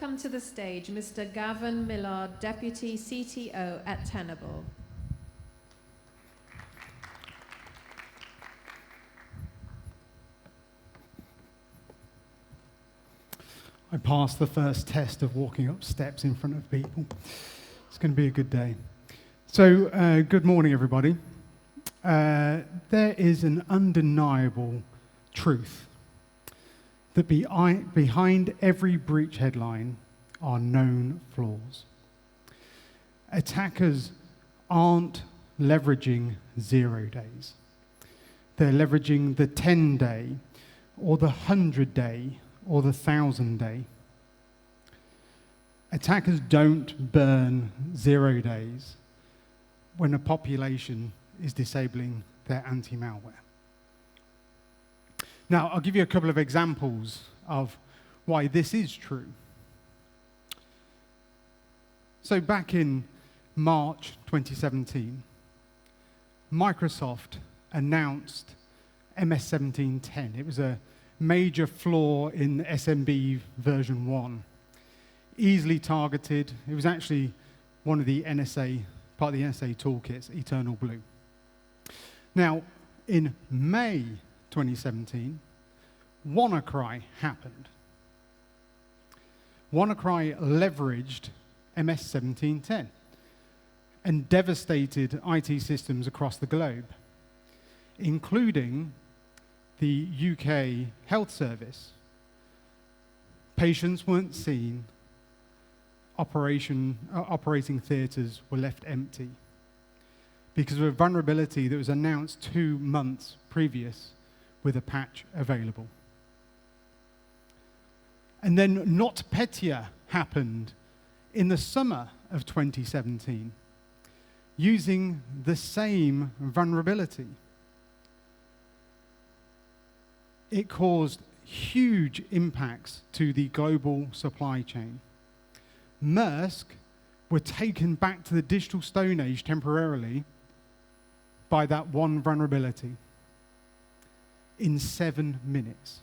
Welcome to the stage Mr. Gavin Millard, Deputy CTO at Tenable. I passed the first test of walking up steps in front of people. It's going to be a good day. So, good morning, everybody. There is an undeniable truth that behind every breach headline are known flaws. Attackers aren't leveraging 0 days. They're leveraging the 10-day or the 100-day or the 1,000-day. Attackers don't burn 0 days when a population is disabling their anti-malware. Now, I'll give you a couple of examples of why this is true. So back in March 2017, Microsoft announced MS-1710. It was a major flaw in SMB version 1. Easily targeted. It was actually one of the NSA, part of the NSA toolkits, Eternal Blue. Now, in May 2017, WannaCry happened. WannaCry leveraged MS-1710 and devastated IT systems across the globe, including the UK Health Service. Patients weren't seen. Operating theatres were left empty because of a vulnerability that was announced 2 months previous with a patch available. And then NotPetya happened in the summer of 2017 using the same vulnerability. It caused huge impacts to the global supply chain. Maersk were taken back to the digital Stone Age temporarily by that one vulnerability in 7 minutes.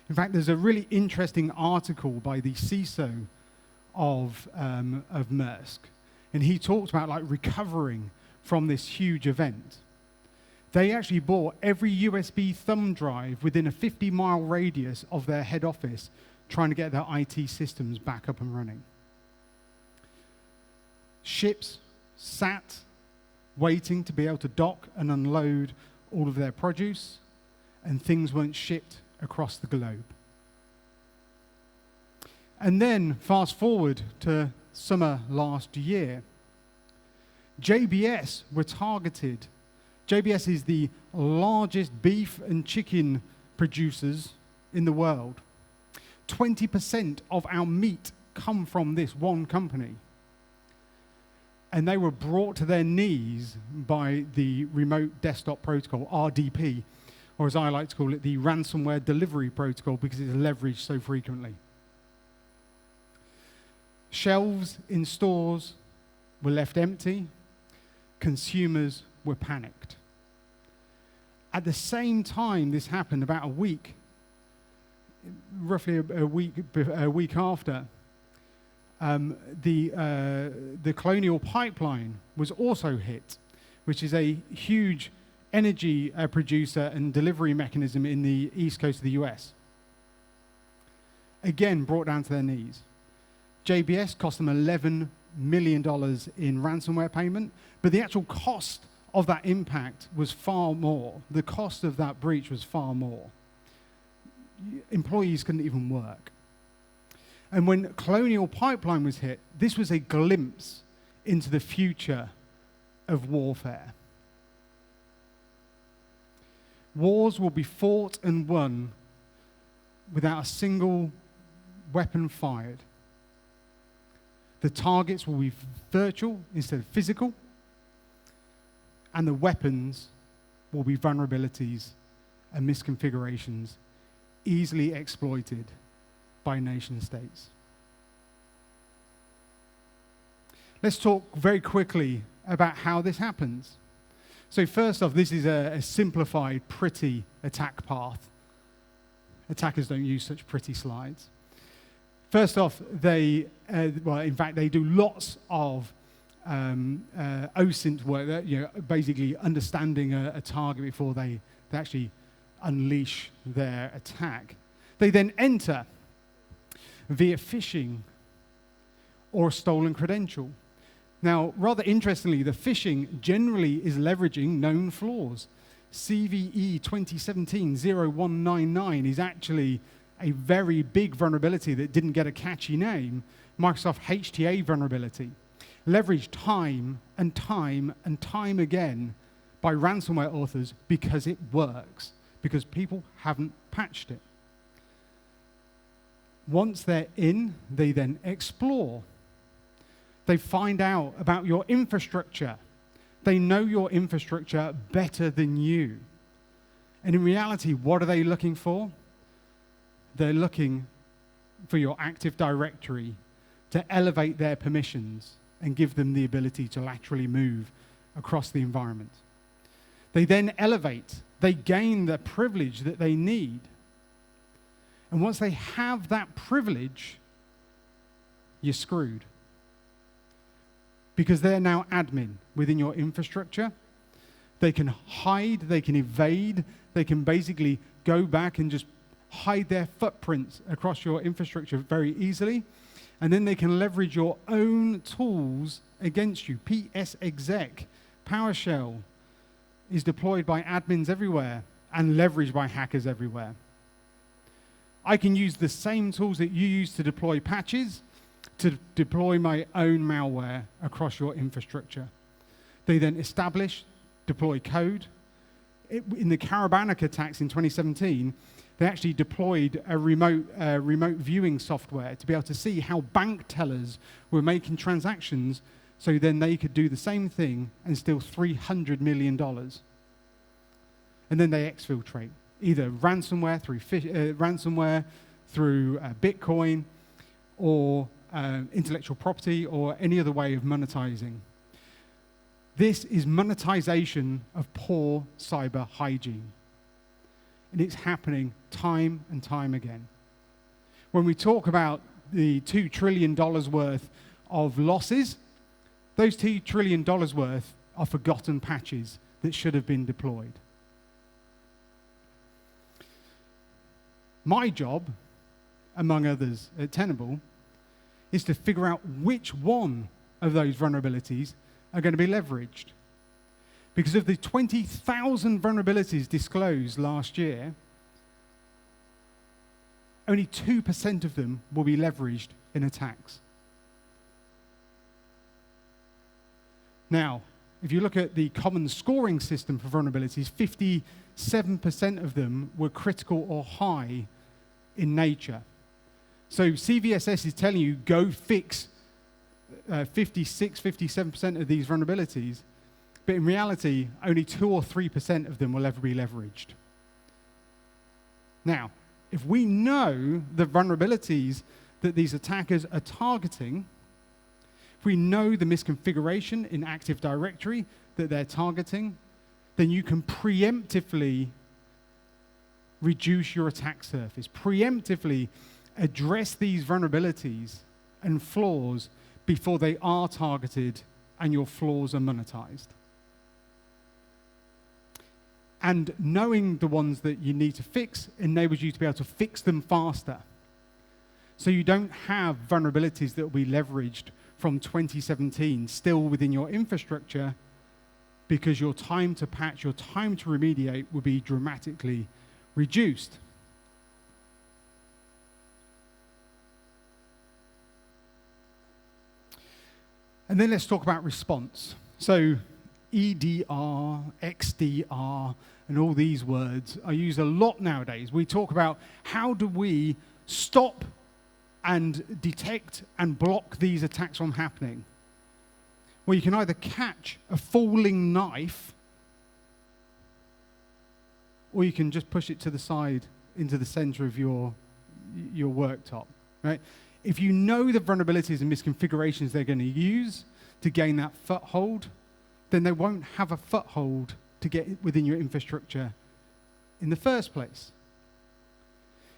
In fact, there's a really interesting article by the CISO of Maersk, and he talked about recovering from this huge event. They actually bought every USB thumb drive within a 50-mile radius of their head office, trying to get their IT systems back up and running. Ships sat waiting to be able to dock and unload all of their produce, and things weren't shipped across the globe. And then fast forward to summer last year, JBS were targeted. JBS is the largest beef and chicken producers in the world. 20% of our meat come from this one company. And they were brought to their knees by the remote desktop protocol, RDP, or as I like to call it, the ransomware delivery protocol, because it's leveraged so frequently. Shelves in stores were left empty. Consumers were panicked. At the same time this happened, about a week, roughly a week after, the Colonial Pipeline was also hit, which is a huge energy producer and delivery mechanism in the east coast of the US. Again, brought down to their knees. JBS cost them $11 million in ransomware payment, but the actual cost of that impact was far more. The cost of that breach was far more. Employees couldn't even work. And when Colonial Pipeline was hit, this was a glimpse into the future of warfare. Wars will be fought and won without a single weapon fired. The targets will be virtual instead of physical, and the weapons will be vulnerabilities and misconfigurations easily exploited by nation states. Let's talk very quickly about how this happens. So first off, this is a simplified, pretty attack path. Attackers don't use such pretty slides. First off, in fact, they do lots of OSINT work, basically understanding a target before they actually unleash their attack. They then enter via phishing or a stolen credential. Now, rather interestingly, the phishing generally is leveraging known flaws. CVE 2017-0199 is actually a very big vulnerability that didn't get a catchy name, Microsoft HTA vulnerability, leveraged time and time and time again by ransomware authors because it works, because people haven't patched it. Once they're in, they then explore. They find out about your infrastructure. They know your infrastructure better than you. And in reality, what are they looking for? They're looking for your Active Directory to elevate their permissions and give them the ability to laterally move across the environment. They then elevate. They gain the privilege that they need. And once they have that privilege, you're screwed. Because they're now admin within your infrastructure. They can hide, they can evade, they can basically go back and just hide their footprints across your infrastructure very easily. And then they can leverage your own tools against you. PSExec, PowerShell is deployed by admins everywhere and leveraged by hackers everywhere. I can use the same tools that you use to deploy patches to deploy my own malware across your infrastructure. They then establish, deploy code. In the Karabanik attacks in 2017, they actually deployed a remote viewing software to be able to see how bank tellers were making transactions, so then they could do the same thing and steal $300 million. And then they exfiltrate, either ransomware through Bitcoin, or intellectual property, or any other way of monetizing. This is monetization of poor cyber hygiene. And it's happening time and time again. When we talk about the $2 trillion worth of losses, those $2 trillion worth are forgotten patches that should have been deployed. My job, among others at Tenable, is to figure out which one of those vulnerabilities are going to be leveraged. Because of the 20,000 vulnerabilities disclosed last year, only 2% of them will be leveraged in attacks. Now, if you look at the common scoring system for vulnerabilities, 57% of them were critical or high in nature. So CVSS is telling you, go fix 56, 57% of these vulnerabilities, but in reality, only 2 or 3% of them will ever be leveraged. Now, if we know the vulnerabilities that these attackers are targeting, if we know the misconfiguration in Active Directory that they're targeting, then you can preemptively reduce your attack surface, preemptively address these vulnerabilities and flaws before they are targeted and your flaws are monetized. And knowing the ones that you need to fix enables you to be able to fix them faster. So you don't have vulnerabilities that will be leveraged from 2017 still within your infrastructure, because your time to patch, your time to remediate will be dramatically reduced. And then let's talk about response. So EDR, XDR, and all these words are used a lot nowadays. We talk about how do we stop and detect and block these attacks from happening. Well, you can either catch a falling knife, or you can just push it to the side into the center of your worktop, right? If you know the vulnerabilities and misconfigurations they're going to use to gain that foothold, then they won't have a foothold to get within your infrastructure in the first place.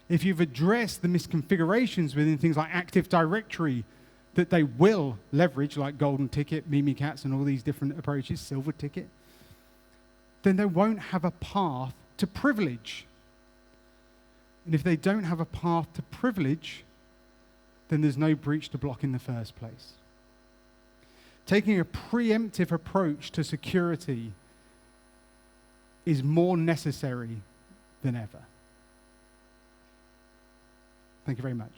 if you've addressed the misconfigurations within things like Active Directory that they will leverage, like Golden Ticket, Mimikatz, and all these different approaches, Silver Ticket, then they won't have a path to privilege. And if they don't have a path to privilege, then there's no breach to block in the first place. Taking a preemptive approach to security is more necessary than ever. Thank you very much.